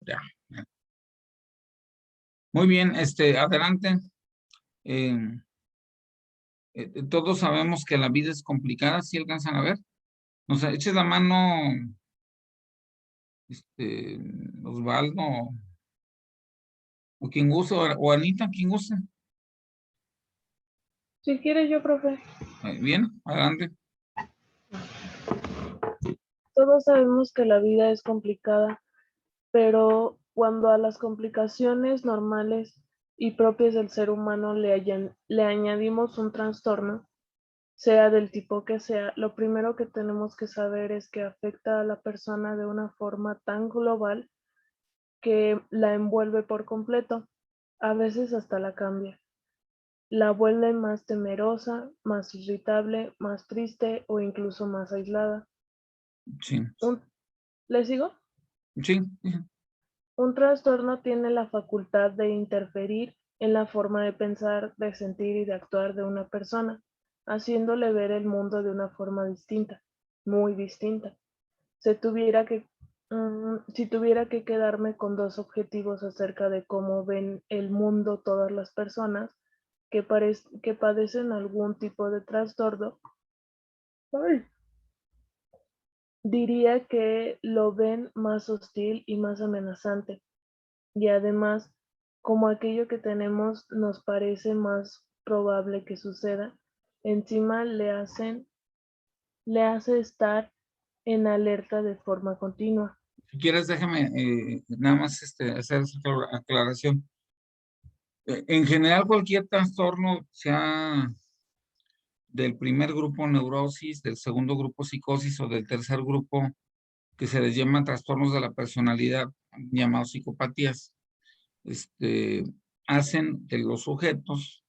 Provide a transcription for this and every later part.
Ya. Muy bien, adelante. Eh, todos sabemos que la vida es complicada, ¿sí alcanzan a ver? Nos eches la mano, este, Osvaldo, o quien guste, o Anita, quien guste. Si quiere yo, profe. Bien, adelante. Todos sabemos que la vida es complicada, pero cuando a las complicaciones normales y propias del ser humano le añadimos un trastorno, sea del tipo que sea, lo primero que tenemos que saber es que afecta a la persona de una forma tan global que la envuelve por completo, a veces hasta la cambia. La vuelve más temerosa, más irritable, más triste o incluso más aislada. Sí, ¿Le sigo? sí. Un trastorno tiene la facultad de interferir en la forma de pensar, de sentir y de actuar de una persona, haciéndole ver el mundo de una forma distinta, muy distinta. Si tuviera que quedarme con dos objetivos acerca de cómo ven el mundo todas las personas que padecen algún tipo de trastorno, ¡ay! Diría que lo ven más hostil y más amenazante. Y además, como aquello que tenemos nos parece más probable que suceda, encima le hace estar en alerta de forma continua. Si quieres, déjame nada más hacer esa aclaración. En general, cualquier trastorno, sea del primer grupo neurosis, del segundo grupo psicosis o del tercer grupo que se les llama trastornos de la personalidad, llamados psicopatías, hacen que los sujetos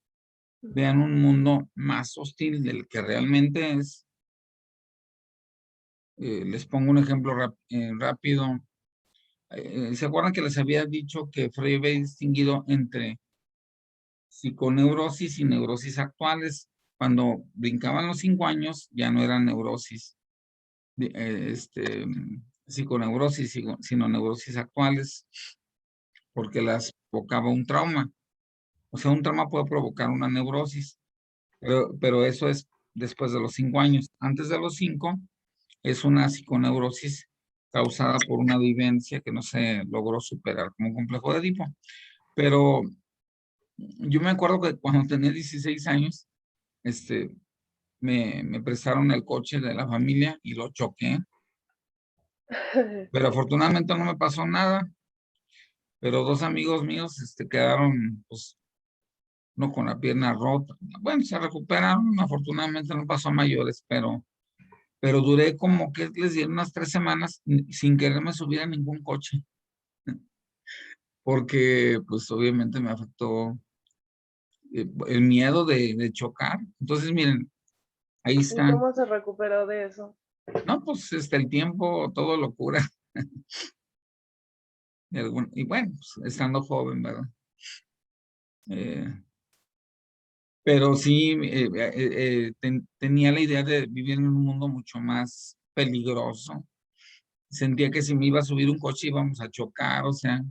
vean un mundo más hostil del que realmente es. Les pongo un ejemplo rápido. ¿Se acuerdan que les había dicho que Freud había distinguido entre psiconeurosis y neurosis actuales? Cuando brincaban los 5 años, ya no eran neurosis, psiconeurosis, sino neurosis actuales, porque las provocaba un trauma. O sea, un trauma puede provocar una neurosis, pero eso es después de los 5 años. Antes de los 5 es una psiconeurosis causada por una vivencia que no se logró superar como un complejo de Edipo. Pero yo me acuerdo que cuando tenía 16 años, me prestaron el coche de la familia y lo choqué. Pero afortunadamente no me pasó nada. Pero 2 amigos míos quedaron, pues, no con la pierna rota. Bueno, se recuperaron, afortunadamente no pasó a mayores, pero duré como que les dieron unas 3 semanas sin quererme subir a ningún coche, porque pues obviamente me afectó el miedo de chocar. Entonces, miren, ahí ¿Y está. cómo se recuperó de eso? No, pues el tiempo todo lo cura. Y bueno, pues, estando joven, ¿verdad? Eh, pero sí, tenía la idea de vivir en un mundo mucho más peligroso. Sentía que si me iba a subir un coche íbamos a chocar, o sea,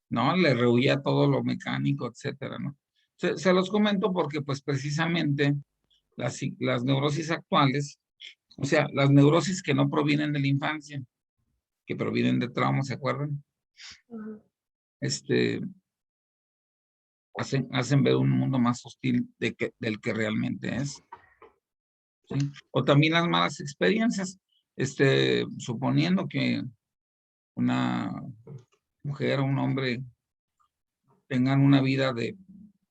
no, le rehuía todo lo mecánico, etcétera, ¿no? Se los comento porque, pues, precisamente las neurosis actuales, o sea, las neurosis que no provienen de la infancia, que provienen de traumas, ¿se acuerdan? Ujú. Este, hacen ver un mundo más hostil del que realmente es, ¿sí? O también las malas experiencias, suponiendo que una mujer o un hombre tengan una vida de,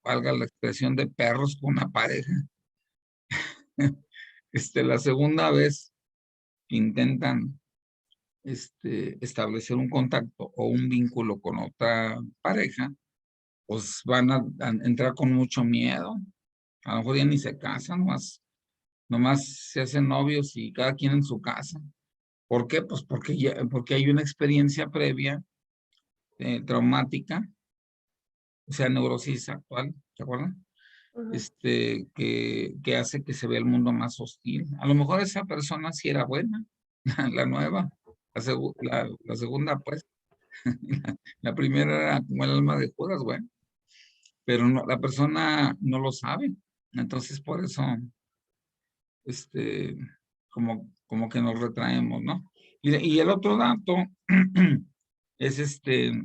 valga la expresión, de perros con una pareja. La segunda vez que intentan establecer un contacto o un vínculo con otra pareja, pues van a entrar con mucho miedo. A lo mejor ya ni se casan, nomás se hacen novios y cada quien en su casa. ¿Por qué? Pues porque hay una experiencia previa traumática, o sea, neurosis actual, ¿se acuerdan? Ujú. Que hace que se vea el mundo más hostil. A lo mejor esa persona sí era buena, la nueva, la segunda, pues, La primera era como el alma de Judas, bueno, pero no, la persona no lo sabe. Entonces, por eso, como que nos retraemos, ¿no? Y el otro dato es que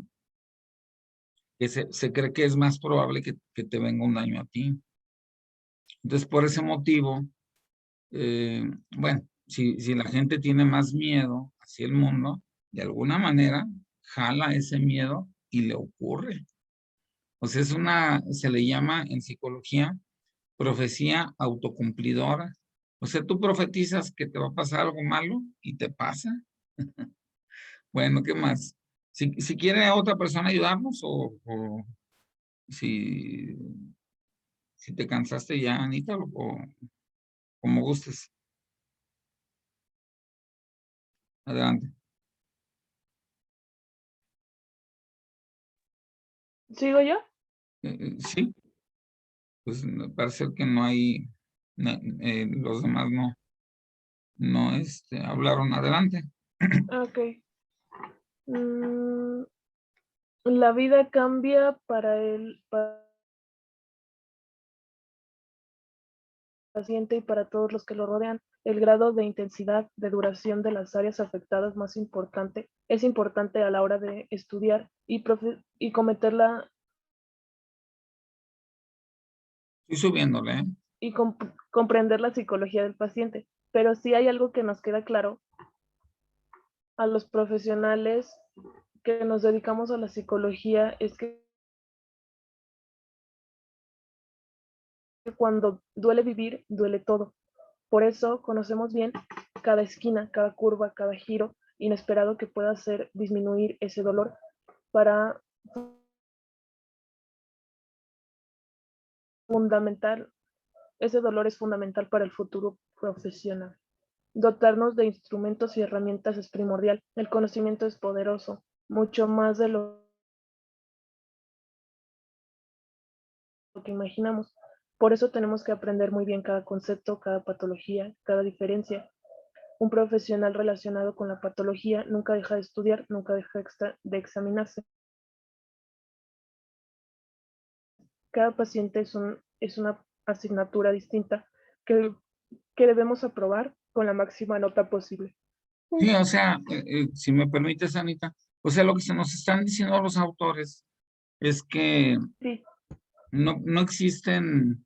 se cree que es más probable que te venga un daño a ti. Entonces, por ese motivo, bueno, si la gente tiene más miedo hacia el mundo, de alguna manera jala ese miedo y le ocurre. O sea, se le llama en psicología profecía autocumplidora. O sea, tú profetizas que te va a pasar algo malo y te pasa. Bueno, ¿qué más? Si quiere otra persona ayudarnos o si, si te cansaste ya, Anita, o como gustes. Adelante. ¿Sigo yo? Sí, pues me parece que no hay, los demás no hablaron. Adelante. Ok. Mm, la vida cambia para el paciente y para todos los que lo rodean. El grado de intensidad, de duración de las áreas afectadas es importante a la hora de estudiar y cometer Estoy subiéndole, ¿eh? y comprender la psicología del paciente. Pero sí hay algo que nos queda claro a los profesionales que nos dedicamos a la psicología, es que cuando duele vivir, duele todo. Por eso conocemos bien cada esquina, cada curva, cada giro inesperado que pueda hacer disminuir ese dolor para fundamental. Ese dolor es fundamental para el futuro profesional. Dotarnos de instrumentos y herramientas es primordial. El conocimiento es poderoso, mucho más de lo que imaginamos. Por eso tenemos que aprender muy bien cada concepto, cada patología, cada diferencia. Un profesional relacionado con la patología nunca deja de estudiar, nunca deja de examinarse. Cada paciente es una asignatura distinta que, que debemos aprobar con la máxima nota posible. Sí, o sea, si me permites, Anita, o sea, lo que se nos están diciendo los autores es que Sí, no existen,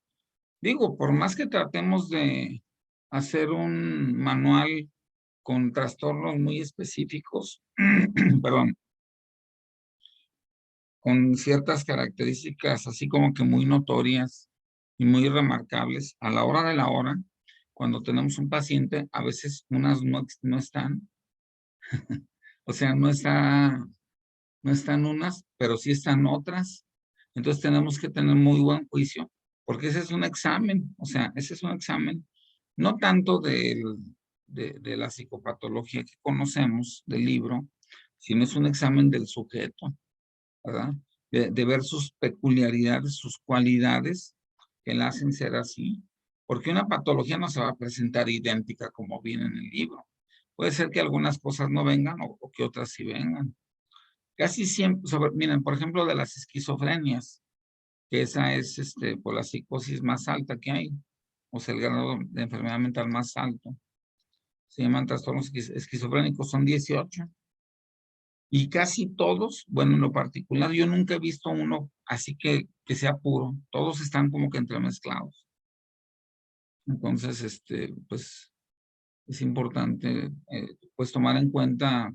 digo, por más que tratemos de hacer un manual con trastornos muy específicos, perdón, con ciertas características así como que muy notorias y muy remarcables, a la hora de la hora, cuando tenemos un paciente, a veces unas no están, o sea, no están unas, pero sí están otras. Entonces tenemos que tener muy buen juicio, porque ese es un examen, o sea, ese es un examen, no tanto de la psicopatología que conocemos del libro, sino es un examen del sujeto, ¿verdad? De ver sus peculiaridades, sus cualidades que la hacen ser así, porque una patología no se va a presentar idéntica como viene en el libro. Puede ser que algunas cosas no vengan o que otras sí vengan. Casi siempre, miren, por ejemplo, de las esquizofrenias, que esa es por la psicosis más alta que hay, o sea, el grado de enfermedad mental más alto. Se llaman trastornos esquizofrénicos, son 18. Y casi todos, bueno, en lo particular, yo nunca he visto uno así que sea puro. Todos están como que entremezclados. Entonces, pues, es importante, pues, tomar en cuenta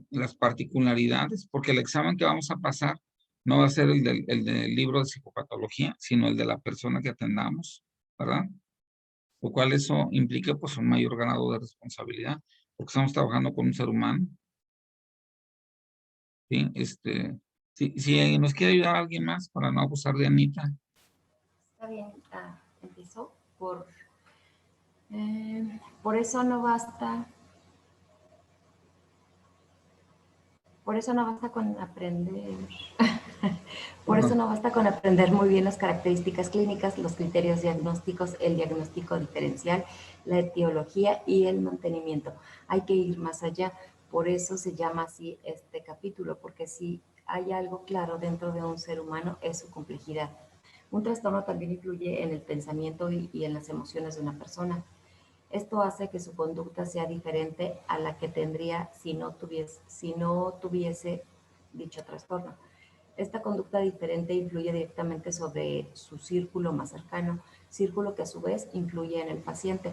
las particularidades, porque el examen que vamos a pasar no va a ser el del libro de psicopatología, sino el de la persona que atendamos, ¿verdad? Lo cual eso implica pues un mayor grado de responsabilidad, porque estamos trabajando con un ser humano, ¿sí? Si nos quiere ayudar alguien más para no abusar de Anita. Está bien, empezó por eso no basta. Por eso no basta con aprender. Por eso no basta con aprender muy bien las características clínicas, los criterios diagnósticos, el diagnóstico diferencial, la etiología y el mantenimiento. Hay que ir más allá Por eso se llama así este capítulo, porque si hay algo claro dentro de un ser humano es su complejidad. Un trastorno también influye en el pensamiento y en las emociones de una persona. Esto hace que su conducta sea diferente a la que tendría si no tuviese dicho trastorno. Esta conducta diferente influye directamente sobre su círculo más cercano, círculo que a su vez influye en el paciente.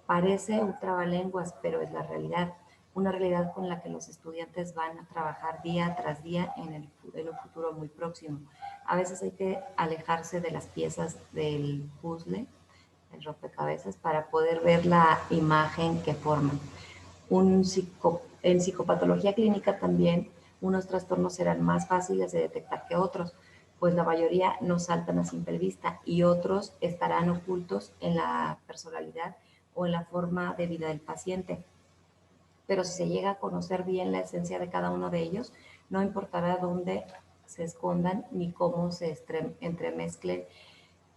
Parece un trabalenguas, pero es la realidad, una realidad con la que los estudiantes van a trabajar día tras día en un futuro muy próximo. A veces hay que alejarse de las piezas del puzzle, el rompecabezas, para poder ver la imagen que forman. En psicopatología clínica también unos trastornos serán más fáciles de detectar que otros, pues la mayoría no saltan a simple vista y otros estarán ocultos en la personalidad o en la forma de vida del paciente. Pero si se llega a conocer bien la esencia de cada uno de ellos, no importará dónde se escondan ni cómo se entremezclen,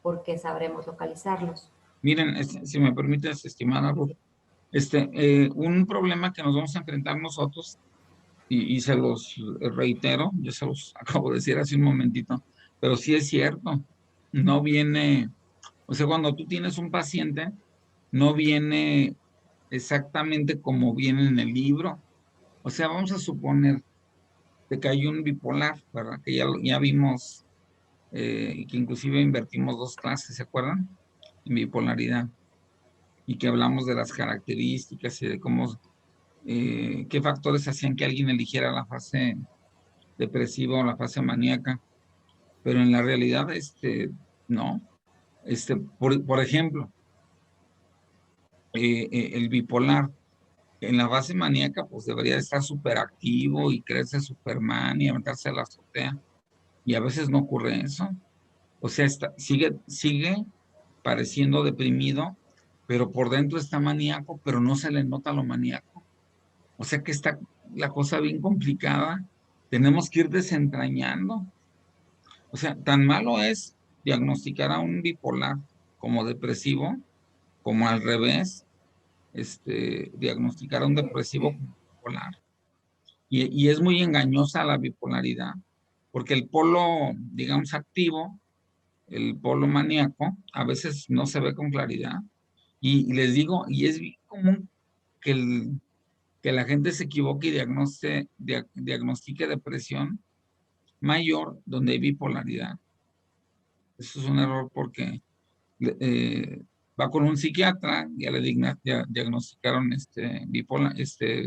porque sabremos localizarlos. Miren, si me permites, estimada Ruth, un problema que nos vamos a enfrentar nosotros, y se los reitero, yo se los acabo de decir hace un momentito, pero sí es cierto, no viene, o sea, cuando tú tienes un paciente, no viene exactamente como viene en el libro. O sea, vamos a suponer de que hay un bipolar, ¿verdad? Que ya vimos, y que inclusive invertimos 2 clases, ¿se acuerdan? En bipolaridad, y que hablamos de las características y de cómo, qué factores hacían que alguien eligiera la fase depresiva o la fase maníaca, pero en la realidad, no. Por ejemplo, el bipolar, en la fase maníaca, pues debería estar súper activo y creerse Superman y aventarse a la azotea, y a veces no ocurre eso. O sea, sigue pareciendo deprimido, pero por dentro está maníaco, pero no se le nota lo maníaco. O sea que está la cosa bien complicada. Tenemos que ir desentrañando. O sea, tan malo es diagnosticar a un bipolar como depresivo, como al revés, diagnosticar a un depresivo como bipolar. Y es muy engañosa la bipolaridad, porque el polo, digamos, activo, el polo maníaco, a veces no se ve con claridad. Y les digo, y es bien común que, que la gente se equivoque y diagnostique depresión mayor donde hay bipolaridad. Eso es un error porque va con un psiquiatra, ya diagnosticaron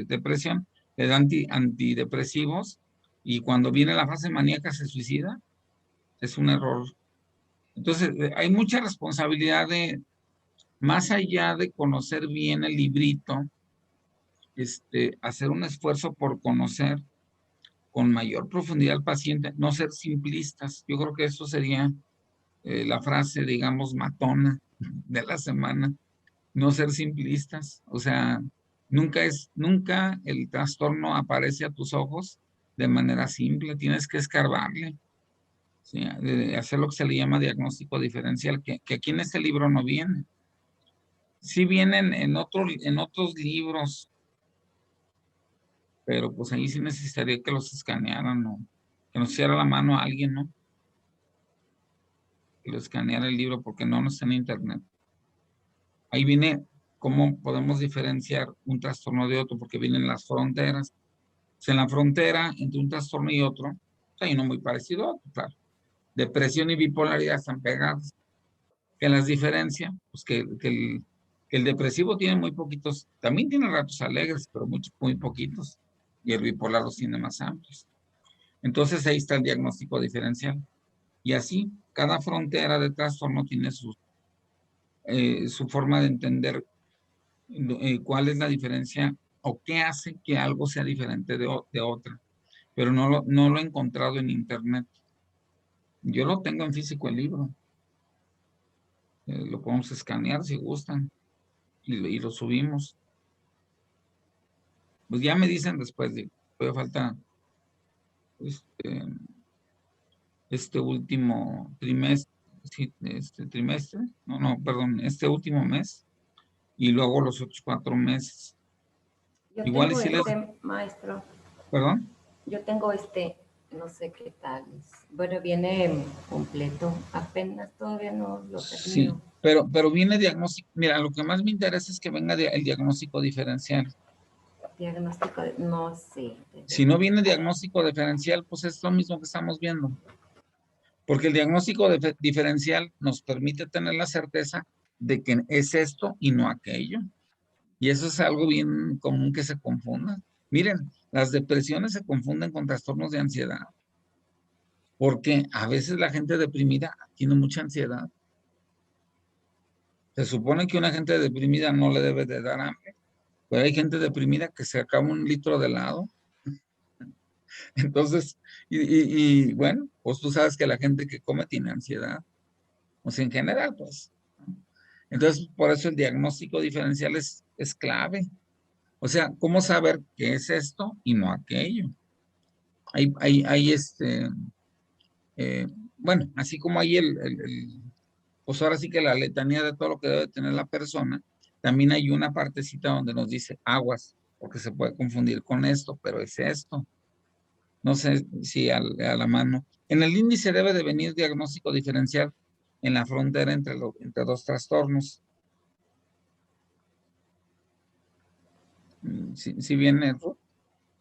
depresión, le dan antidepresivos, y cuando viene la fase maníaca se suicida. Es un error. Entonces, hay mucha responsabilidad más allá de conocer bien el librito, hacer un esfuerzo por conocer con mayor profundidad al paciente, no ser simplistas. Yo creo que eso sería la frase, digamos, matona de la semana, no ser simplistas. O sea, nunca el trastorno aparece a tus ojos de manera simple, tienes que escarbarle, ¿sí? Hacer lo que se le llama diagnóstico diferencial, que aquí en este libro no viene. Sí vienen en otros libros, pero pues ahí sí necesitaría que los escanearan, o que nos hiciera la mano a alguien, ¿no? Que lo escaneara el libro, porque no está en internet. Ahí viene cómo podemos diferenciar un trastorno de otro, porque vienen las fronteras. O sea, en la frontera entre un trastorno y otro, hay uno muy parecido a otro, claro. Depresión y bipolaridad están pegadas. ¿Qué las diferencia? Pues que el depresivo tiene muy poquitos, también tiene ratos alegres, pero muy poquitos, y el bipolar los tiene más amplios. Entonces ahí está el diagnóstico diferencial. Y así, cada frontera de trastorno tiene su forma de entender cuál es la diferencia o qué hace que algo sea diferente de otra. Pero no lo he encontrado en internet. Yo lo tengo en físico el libro. Lo podemos escanear si gustan, y lo subimos. Pues ya me dicen después, todavía falta este último trimestre, sí, este trimestre, no, perdón, este último mes, y luego los otros 4 meses. Yo Igual y tengo si les... maestro, ¿Perdón? yo tengo no sé qué tal. Bueno, viene completo, apenas todavía no lo Sí, termino. pero viene diagnóstico. Mira, lo que más me interesa es que venga el diagnóstico diferencial. Diagnóstico, no sé. Si no viene diagnóstico diferencial, pues es lo mismo que estamos viendo. Porque el diagnóstico diferencial nos permite tener la certeza de que es esto y no aquello. Y eso es algo bien común que se confunda. Miren, las depresiones se confunden con trastornos de ansiedad, porque a veces la gente deprimida tiene mucha ansiedad. Se supone que una gente deprimida no le debe de dar hambre, pero hay gente deprimida que se acaba un litro de helado. Entonces, bueno, pues tú sabes que la gente que come tiene ansiedad, o sea, en general, pues. Entonces, por eso el diagnóstico diferencial es clave. O sea, ¿cómo saber qué es esto y no aquello? Hay eh, bueno, así como hay pues ahora sí que la letanía de todo lo que debe tener la persona, también hay una partecita donde nos dice aguas, porque se puede confundir con esto, pero es esto. No sé si a la mano. En el índice debe de venir diagnóstico diferencial en la frontera entre dos trastornos. Si viene, Ruth,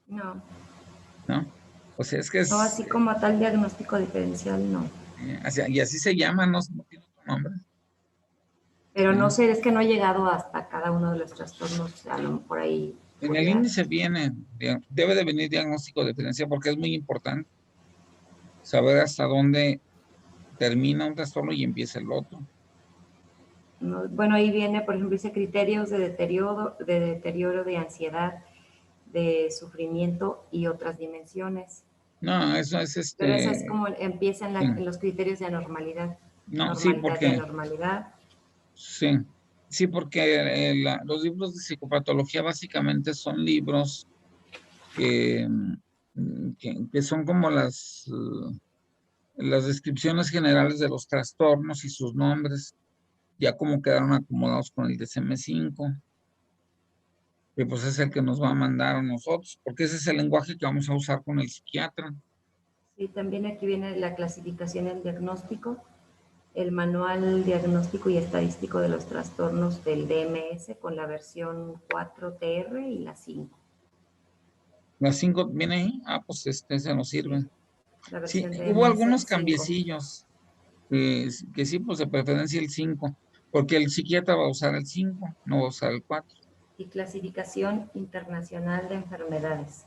No, ¿no? O sea, es que no, así como tal diagnóstico diferencial, no. y así se llama, no tiene otro nombre. Pero no ¿Sí? sé, es que no he llegado hasta cada uno de los trastornos, a lo mejor ahí En el podría. índice debe de venir diagnóstico diferencial porque es muy importante saber hasta dónde termina un trastorno y empieza el otro. Bueno, ahí viene, por ejemplo, dice criterios de deterioro de ansiedad, de sufrimiento y otras dimensiones. No, eso es Pero eso es como empieza sí. en los criterios de anormalidad. No, sí, Normalidad y porque, anormalidad. sí, sí, porque los libros de psicopatología básicamente son libros que, que son como las descripciones generales de los trastornos y sus nombres, ya como quedaron acomodados con el DSM-5, que pues es el que nos va a mandar a nosotros, porque ese es el lenguaje que vamos a usar con el psiquiatra. Sí, también aquí viene la clasificación del diagnóstico, el manual diagnóstico y estadístico de los trastornos del DMS con la versión 4TR y la 5. Las 5 viene ahí, pues se nos Sí, sirve. la Sí, versión hubo DMS algunos 5. cambiecillos, que sí, pues de preferencia el 5, porque el psiquiatra va a usar el 5, no va a usar el 4. Y clasificación internacional de enfermedades.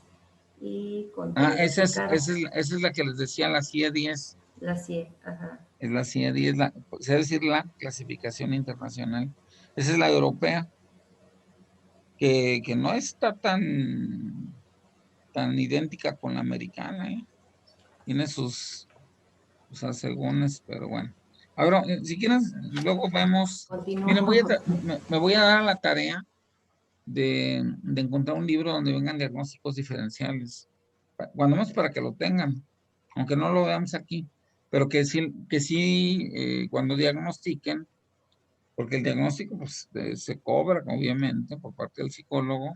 Y Ah, contenido aplicado. esa es la que les decía, la CIE-10. La CIE, ajá. Es la CIE-10, es decir, la clasificación internacional. Esa es la europea, que no está tan idéntica con la americana, ¿eh? Tiene sus asegúnes, pero bueno. Ahora, si quieres, luego vemos. Miren, Continúo. me voy a dar a la tarea de encontrar un libro donde vengan diagnósticos diferenciales, cuando menos para que lo tengan, aunque no lo veamos aquí, pero que sí cuando diagnostiquen, porque el diagnóstico pues, se cobra, obviamente, por parte del psicólogo,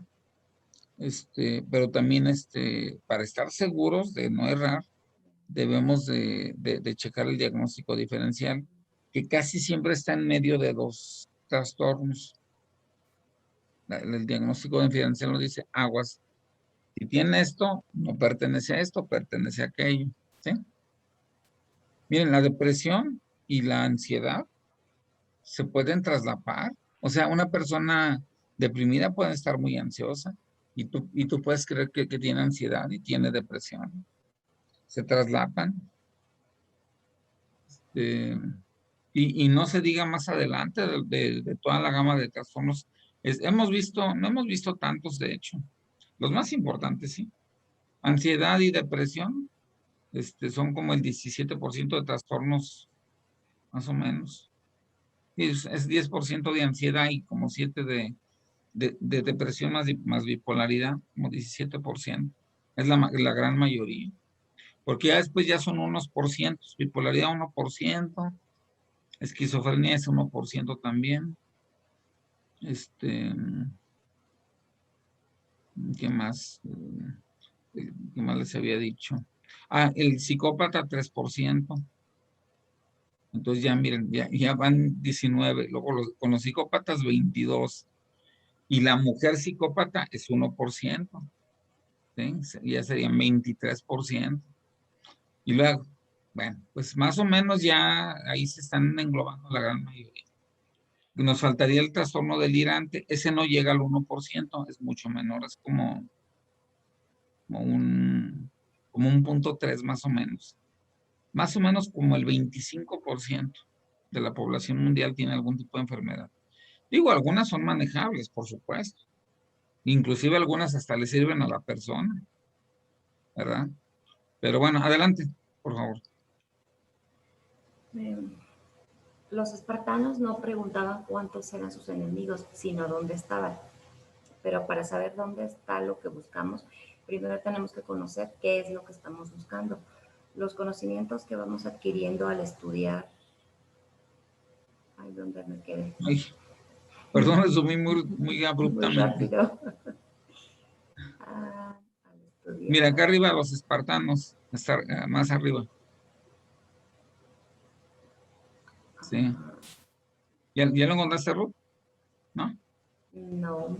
pero también para estar seguros de no errar, debemos de checar el diagnóstico diferencial, que casi siempre está en medio de dos trastornos. El diagnóstico diferencial nos dice aguas. Si tiene esto, no pertenece a esto, pertenece a aquello. ¿Sí? Miren, la depresión y la ansiedad se pueden traslapar. O sea, una persona deprimida puede estar muy ansiosa y tú puedes creer que tiene ansiedad y tiene depresión. Se traslapan. eh, y no se diga más adelante de toda la gama de trastornos. No hemos visto tantos, de hecho. Los más importantes, sí. Ansiedad y depresión, son como el 17% de trastornos, más o menos. Y es 10% de ansiedad y como 7 de depresión más bipolaridad, como 17%. Es la gran mayoría. Porque ya después ya son unos por ciento, bipolaridad 1%, esquizofrenia es 1% también. Este, ¿Qué más? ¿Qué más les había dicho? Ah, el psicópata 3%. Entonces ya miren, ya van 19. Luego con los psicópatas 22. Y la mujer psicópata es 1%. ¿Sí? Ya serían 23%. Y luego, bueno, pues más o menos ya ahí se están englobando la gran mayoría. Nos faltaría el trastorno delirante. Ese no llega al 1%, es mucho menor, es como un 0.3 más o menos. Más o menos como el 25% de la población mundial tiene algún tipo de enfermedad. Digo, algunas son manejables, por supuesto. Inclusive algunas hasta le sirven a la persona, ¿verdad? Pero bueno, adelante, por favor. Los espartanos no preguntaban cuántos eran sus enemigos, sino dónde estaban. Pero para saber dónde está lo que buscamos, primero tenemos que conocer qué es lo que estamos buscando. Los conocimientos que vamos adquiriendo al estudiar. Ay, ¿dónde me quedé? Ay, perdón, resumí muy Muy abruptamente. rápido. Al Mira, acá estudiar. arriba los espartanos, más arriba. Sí. ¿Ya lo encontraste, Ruth? ¿No? No,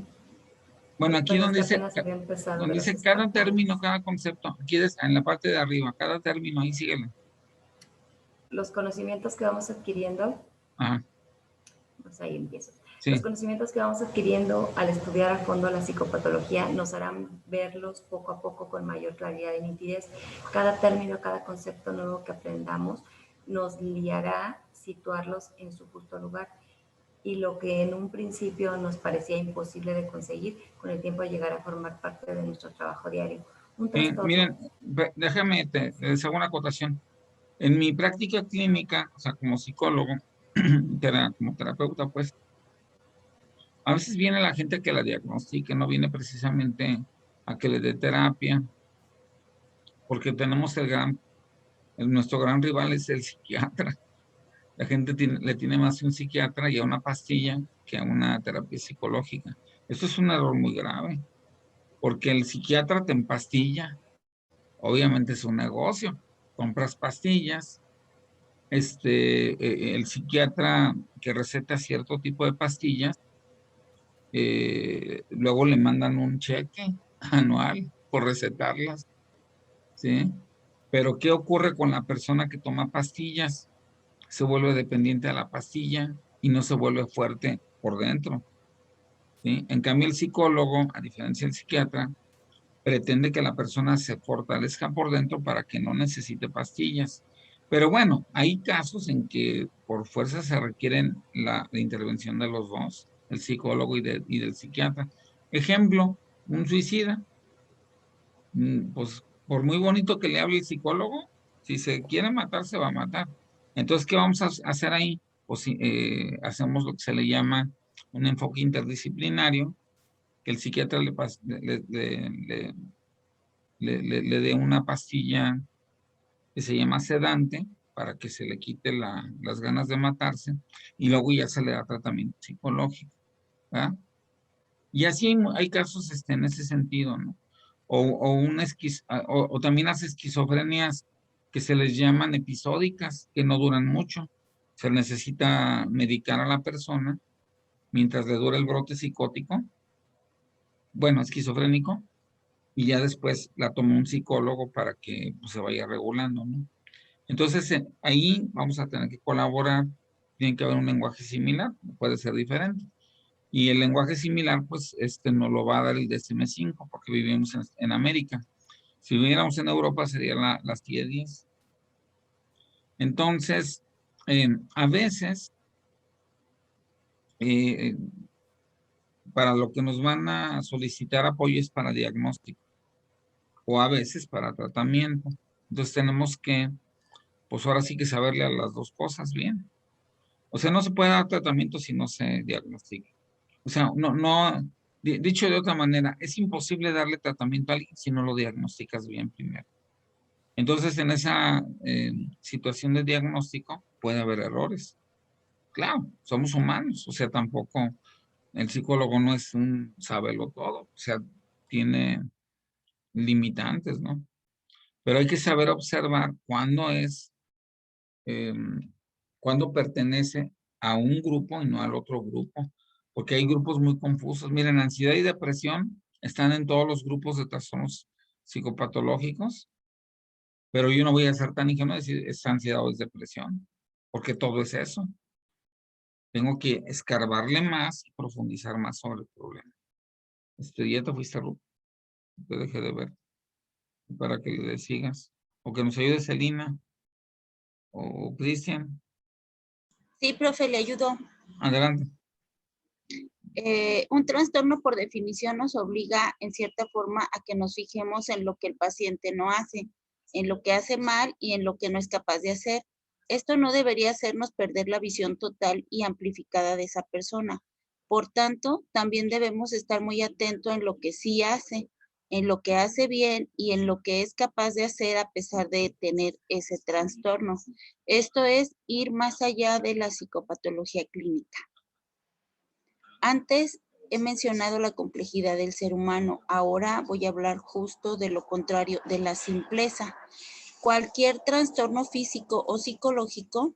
Bueno, aquí pero es que apenas había empezado donde de los dice cada espartanos. término, cada concepto, aquí en la parte de arriba, cada término, ahí síguele. Los conocimientos que vamos adquiriendo, Ajá, pues ahí empiezo. Los sí. conocimientos que vamos adquiriendo al estudiar a fondo la psicopatología nos harán verlos poco a poco con mayor claridad y nitidez. Cada término, cada concepto nuevo que aprendamos nos guiará situarlos en su justo lugar. Y lo que en un principio nos parecía imposible de conseguir, con el tiempo llegará a formar parte de nuestro trabajo diario. Un trastorno. Miren, déjame, les hago una acotación. En mi práctica clínica, o sea, como psicólogo, como terapeuta, pues, a veces viene la gente que la diagnostique, no viene precisamente a que le dé terapia, porque tenemos nuestro gran rival es el psiquiatra. La gente le tiene más a un psiquiatra y a una pastilla que a una terapia psicológica. Eso es un error muy grave, porque el psiquiatra te empastilla. Obviamente es un negocio. Compras pastillas. El psiquiatra que receta cierto tipo de pastillas, luego le mandan un cheque anual por recetarlas, ¿sí? Pero ¿qué ocurre con la persona que toma pastillas? Se vuelve dependiente de la pastilla y no se vuelve fuerte por dentro, ¿sí? En cambio, el psicólogo, a diferencia del psiquiatra, pretende que la persona se fortalezca por dentro para que no necesite pastillas. Pero bueno, hay casos en que por fuerza se requieren la intervención de los dos, el psicólogo y del psiquiatra. Ejemplo, un suicida, pues por muy bonito que le hable el psicólogo, si se quiere matar, se va a matar. Entonces, ¿qué vamos a hacer ahí? Pues hacemos lo que se le llama un enfoque interdisciplinario, que el psiquiatra le dé una pastilla que se llama sedante para que se le quite las ganas de matarse y luego ya se le da tratamiento psicológico, ¿verdad? Y así hay casos en ese sentido, ¿no? O también las esquizofrenias que se les llaman episódicas, que no duran mucho. Se necesita medicar a la persona mientras le dura el brote psicótico, bueno, esquizofrénico, y ya después la toma un psicólogo para que pues, se vaya regulando, ¿no? Entonces, ahí vamos a tener que colaborar, tiene que haber un lenguaje similar, puede ser diferente. Y el lenguaje similar, pues, nos lo va a dar el DSM-5, porque vivimos en América. Si viviéramos en Europa, sería las TIE-10. Entonces, a veces, eh, para lo que nos van a solicitar apoyo es para diagnóstico, o a veces para tratamiento. Entonces, tenemos que, pues ahora sí que saberle a las dos cosas bien. O sea, no se puede dar tratamiento si no se diagnostica. O sea, dicho de otra manera, es imposible darle tratamiento a alguien si no lo diagnosticas bien primero. Entonces, en esa situación de diagnóstico puede haber errores. Claro, somos humanos, o sea, tampoco el psicólogo no es un sábelo todo. O sea, tiene limitantes, ¿no? Pero hay que saber observar cuándo cuándo pertenece a un grupo y no al otro grupo, porque hay grupos muy confusos. Miren, ansiedad y depresión están en todos los grupos de trastornos psicopatológicos, pero yo no voy a ser tan ingenuo de decir es ansiedad o es depresión, porque todo es eso. Tengo que escarbarle más y profundizar más sobre el problema. Ya te fuiste, Ruth. Te dejé de ver para que le sigas. O que nos ayude Celina o Cristian. Sí, profe, le ayudó. Adelante. Un trastorno por definición nos obliga en cierta forma a que nos fijemos en lo que el paciente no hace, en lo que hace mal y en lo que no es capaz de hacer. Esto no debería hacernos perder la visión total y amplificada de esa persona. Por tanto, también debemos estar muy atentos en lo que sí hace, en lo que hace bien y en lo que es capaz de hacer a pesar de tener ese trastorno. Esto es ir más allá de la psicopatología clínica. Antes he mencionado la complejidad del ser humano, ahora voy a hablar justo de lo contrario, de la simpleza. Cualquier trastorno físico o psicológico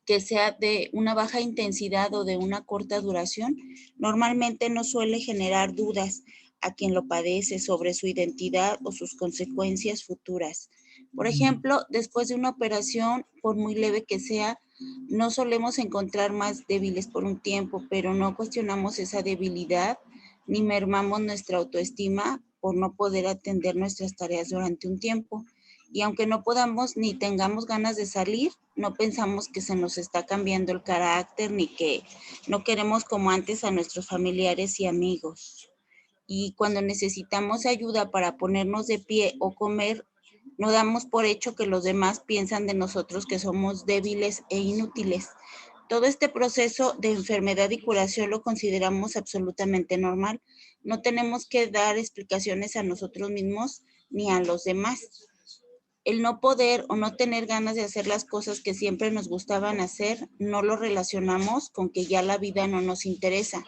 que sea de una baja intensidad o de una corta duración, normalmente no suele generar dudas a quien lo padece sobre su identidad o sus consecuencias futuras. Por ejemplo, después de una operación, por muy leve que sea, no solemos encontrar más débiles por un tiempo, pero no cuestionamos esa debilidad ni mermamos nuestra autoestima por no poder atender nuestras tareas durante un tiempo. Y aunque no podamos ni tengamos ganas de salir, no pensamos que se nos está cambiando el carácter ni que no queremos como antes a nuestros familiares y amigos. Y cuando necesitamos ayuda para ponernos de pie o comer, no damos por hecho que los demás piensan de nosotros que somos débiles e inútiles. Todo este proceso de enfermedad y curación lo consideramos absolutamente normal. No tenemos que dar explicaciones a nosotros mismos ni a los demás. El no poder o no tener ganas de hacer las cosas que siempre nos gustaban hacer, no lo relacionamos con que ya la vida no nos interesa.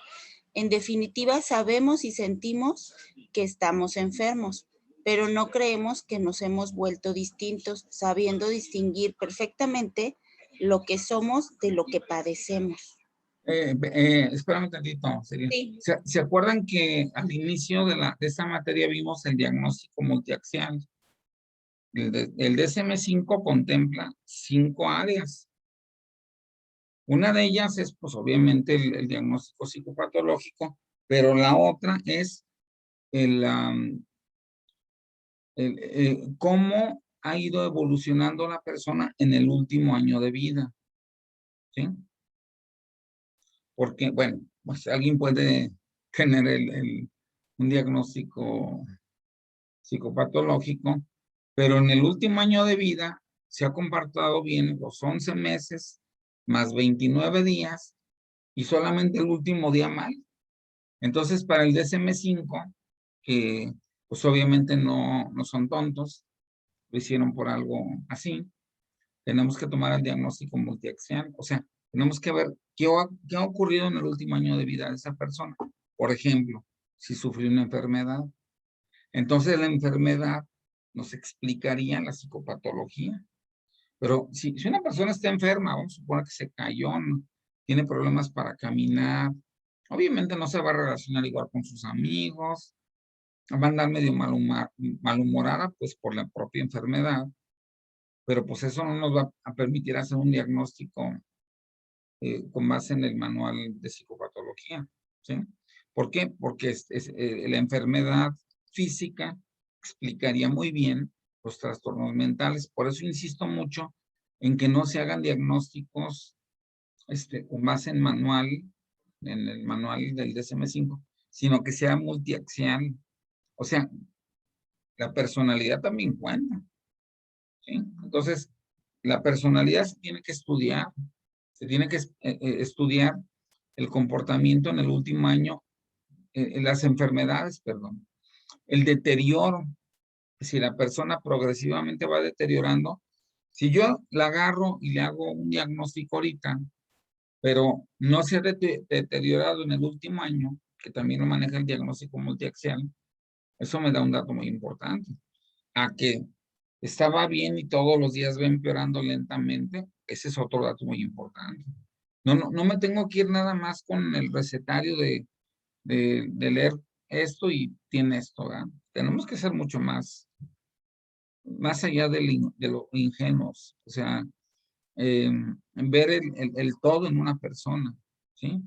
En definitiva, sabemos y sentimos que estamos enfermos, pero no creemos que nos hemos vuelto distintos, sabiendo distinguir perfectamente lo que somos de lo que padecemos. Espérame tantito, Celina. Sí. ¿Se acuerdan que al inicio de esta materia vimos el diagnóstico multiaxial? El DSM-5 contempla 5 áreas. Una de ellas es, pues, obviamente, el diagnóstico psicopatológico, pero la otra es cómo ha ido evolucionando la persona en el último año de vida. ¿Sí? Porque, bueno, pues alguien puede tener un diagnóstico psicopatológico, pero en el último año de vida se ha comportado bien los 11 meses más 29 días y solamente el último día mal. Entonces, para el DSM-5, que pues obviamente no son tontos, lo hicieron por algo así, tenemos que tomar el diagnóstico multiaxial, o sea, tenemos que ver qué ha ocurrido en el último año de vida de esa persona. Por ejemplo, si sufrió una enfermedad, entonces la enfermedad nos explicaría la psicopatología. Pero si una persona está enferma, vamos a suponer que se cayó, ¿no? Tiene problemas para caminar, obviamente no se va a relacionar igual con sus amigos, va a andar medio malhumorada, pues por la propia enfermedad, pero pues eso no nos va a permitir hacer un diagnóstico con base en el manual de psicopatología, ¿sí? ¿Por qué? Porque la enfermedad física explicaría muy bien los trastornos mentales. Por eso insisto mucho en que no se hagan diagnósticos con base en el manual del DSM-5, sino que sea multiaxial. O sea, la personalidad también cuenta, ¿sí? Entonces, la personalidad se tiene que estudiar. Se tiene que estudiar el comportamiento en el último año, las enfermedades, perdón, el deterioro. Si la persona progresivamente va deteriorando, si yo la agarro y le hago un diagnóstico ahorita, pero no se ha deteriorado en el último año, que también lo maneja el diagnóstico multiaxial, Eso me da un dato muy importante. A que estaba bien y todos los días va empeorando lentamente, ese es otro dato muy importante. No me tengo que ir nada más con el recetario de leer esto y tiene esto, ¿verdad? Tenemos que ser mucho más allá de lo ingenuos, o sea, ver el todo en una persona, ¿sí?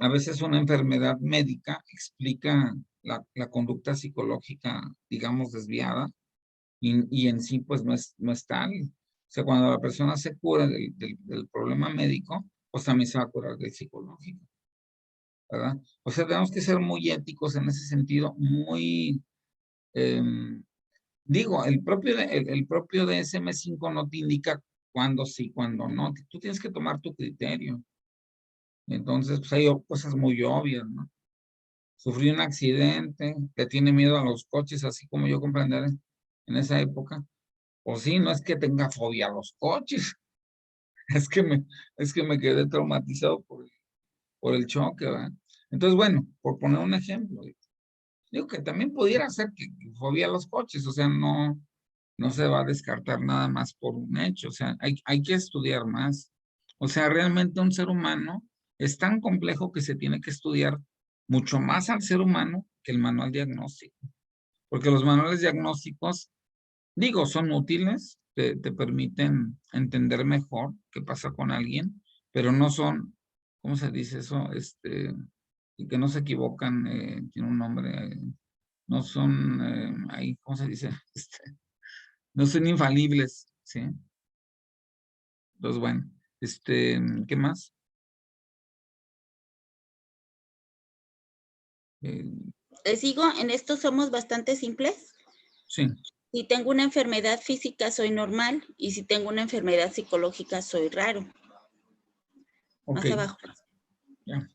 A veces una enfermedad médica explica la conducta psicológica, digamos, desviada, y en sí, pues, no es tal. O sea, cuando la persona se cura del problema médico, pues también se va a curar del psicológico, ¿verdad? O sea, tenemos que ser muy éticos en ese sentido, muy, digo, el propio DSM-5 no te indica cuándo sí, cuándo no. Tú tienes que tomar tu criterio. Entonces, pues hay cosas muy obvias, ¿no? Sufrí un accidente, que tiene miedo a los coches, así como yo comprenderé en esa época. O sí, no es que tenga fobia a los coches, es que me quedé traumatizado por el choque, ¿verdad? Entonces, bueno, por poner un ejemplo, digo que también pudiera ser que fobia a los coches, o sea, no se va a descartar nada más por un hecho, o sea, hay que estudiar más. O sea, realmente un ser humano es tan complejo que se tiene que estudiar mucho más al ser humano que el manual diagnóstico, porque los manuales diagnósticos, digo, son útiles, te permiten entender mejor qué pasa con alguien, pero no son, ¿cómo se dice eso? Y que no se equivocan, tiene un nombre, no son, ahí, ¿cómo se dice? No son infalibles, ¿sí? Entonces, bueno, ¿qué más? Eh, Les digo, en esto somos bastante simples. sí, Si tengo una enfermedad física, soy normal, y si tengo una enfermedad psicológica, soy raro. ok, Más abajo. ya.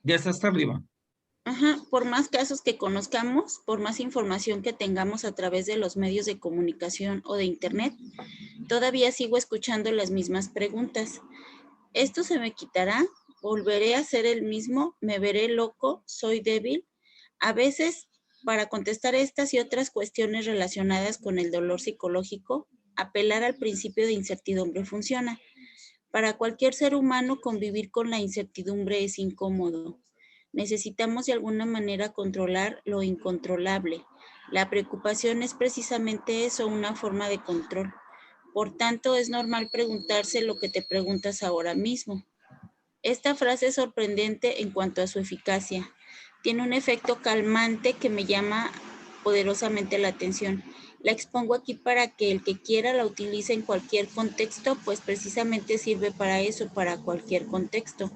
Ya está hasta arriba. Ajá, por más casos que conozcamos, por más información que tengamos a través de los medios de comunicación o de internet, todavía sigo escuchando las mismas preguntas. ¿Esto se me quitará? ¿Volveré a ser el mismo? ¿Me veré loco? ¿Soy débil? A veces, para contestar estas y otras cuestiones relacionadas con el dolor psicológico, apelar al principio de incertidumbre funciona. Para cualquier ser humano, convivir con la incertidumbre es incómodo. Necesitamos de alguna manera controlar lo incontrolable. La preocupación es precisamente eso, una forma de control. Por tanto, es normal preguntarse lo que te preguntas ahora mismo. Esta frase es sorprendente en cuanto a su eficacia. Tiene un efecto calmante que me llama poderosamente la atención. La expongo aquí para que el que quiera la utilice en cualquier contexto, pues precisamente sirve para eso, para cualquier contexto.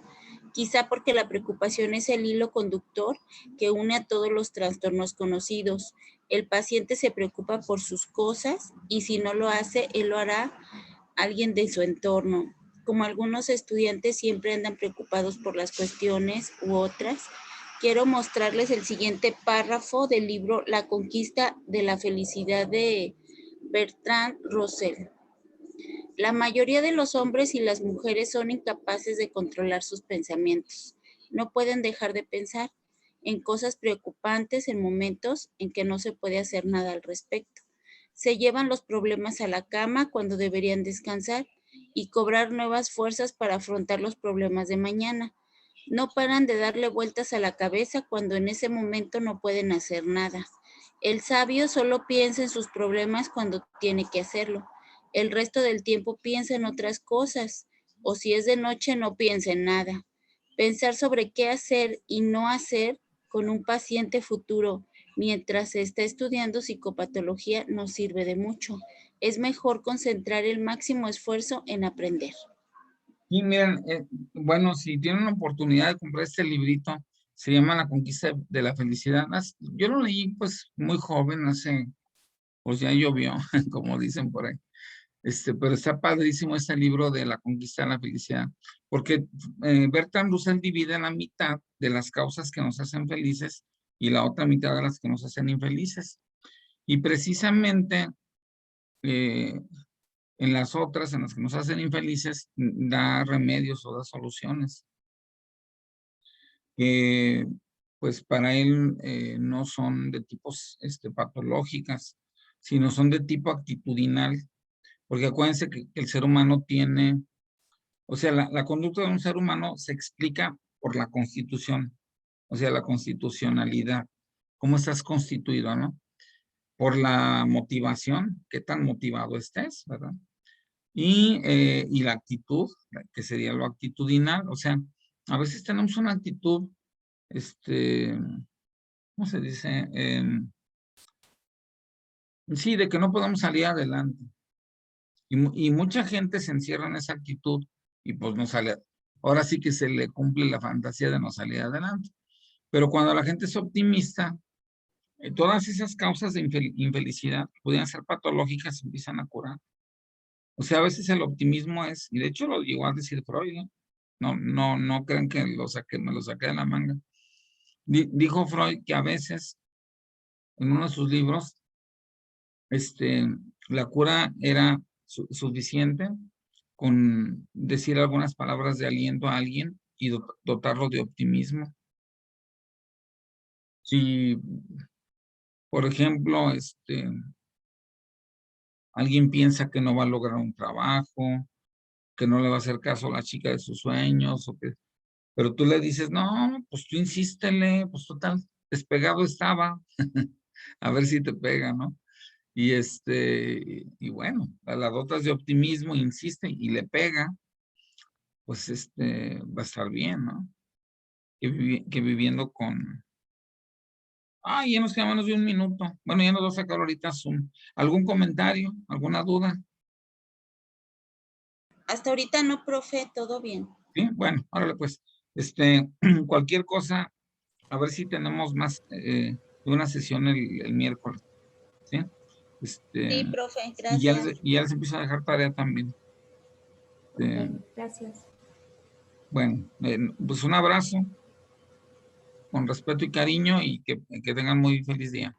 Quizá porque la preocupación es el hilo conductor que une a todos los trastornos conocidos. El paciente se preocupa por sus cosas y si no lo hace, él lo hará alguien de su entorno. Como algunos estudiantes siempre andan preocupados por las cuestiones u otras, quiero mostrarles el siguiente párrafo del libro La conquista de la felicidad de Bertrand Russell. La mayoría de los hombres y las mujeres son incapaces de controlar sus pensamientos. No pueden dejar de pensar en cosas preocupantes en momentos en que no se puede hacer nada al respecto. Se llevan los problemas a la cama cuando deberían descansar y cobrar nuevas fuerzas para afrontar los problemas de mañana. No paran de darle vueltas a la cabeza cuando en ese momento no pueden hacer nada. El sabio solo piensa en sus problemas cuando tiene que hacerlo. El resto del tiempo piensa en otras cosas, o si es de noche no piensa en nada. Pensar sobre qué hacer y no hacer con un paciente futuro mientras se está estudiando psicopatología no sirve de mucho. Es mejor concentrar el máximo esfuerzo en aprender. Y miren, bueno, si tienen una oportunidad de comprar este librito, se llama La conquista de la felicidad. Yo lo leí pues muy joven, pues ya llovió, como dicen por ahí. Pero está padrísimo este libro de La conquista de la felicidad, porque Bertrand Russell divide en la mitad de las causas que nos hacen felices y la otra mitad de las que nos hacen infelices. Y precisamente en las otras, en las que nos hacen infelices, da remedios o da soluciones. que pues para él no son de tipos patológicas, sino son de tipo actitudinal, porque acuérdense que el ser humano tiene, o sea, la conducta de un ser humano se explica por la constitución, o sea, la constitucionalidad, cómo estás constituido, ¿no? Por la motivación, qué tan motivado estés, ¿verdad? Y la actitud, que sería lo actitudinal, o sea, a veces tenemos una actitud, ¿cómo se dice? Sí, de que no podemos salir adelante. Y mucha gente se encierra en esa actitud y pues no sale. Ahora sí que se le cumple la fantasía de no salir adelante. Pero cuando la gente es optimista, todas esas causas de infelicidad que podrían ser patológicas se empiezan a curar. O sea, a veces el optimismo es, y de hecho lo llegó a decir Freud, ¿no? No crean que me lo saqué de la manga. Dijo Freud que a veces, en uno de sus libros, la cura era suficiente con decir algunas palabras de aliento a alguien y dotarlo de optimismo. Si, por ejemplo, alguien piensa que no va a lograr un trabajo, que no le va a hacer caso a la chica de sus sueños, pero tú le dices, no, pues tú insístele, pues total, despegado estaba, a ver si te pega, ¿no? Y bueno, la dotas de optimismo, insiste y le pega, pues va a estar bien, ¿no? Que viviendo con... ya nos queda menos de un minuto. Bueno, ya nos va a sacar ahorita Zoom. ¿Algún comentario? ¿Alguna duda? Hasta ahorita no, profe, todo bien. Sí, bueno, órale pues. Cualquier cosa, a ver si tenemos más de una sesión el miércoles, ¿sí? Sí, profe, Y ya gracias. les empiezo a dejar tarea también. Ok, gracias. Bueno, pues un abrazo, con respeto y cariño, y que tengan muy feliz día.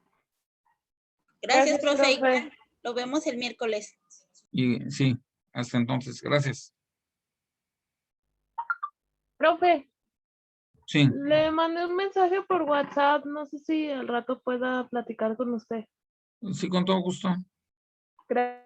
Gracias, Gracias, profe. profe. Igual, lo vemos el miércoles. Y sí, hasta entonces, gracias. Profe, Sí. le mandé un mensaje por WhatsApp, no sé si al rato pueda platicar con usted. Sí, con todo gusto. Gracias.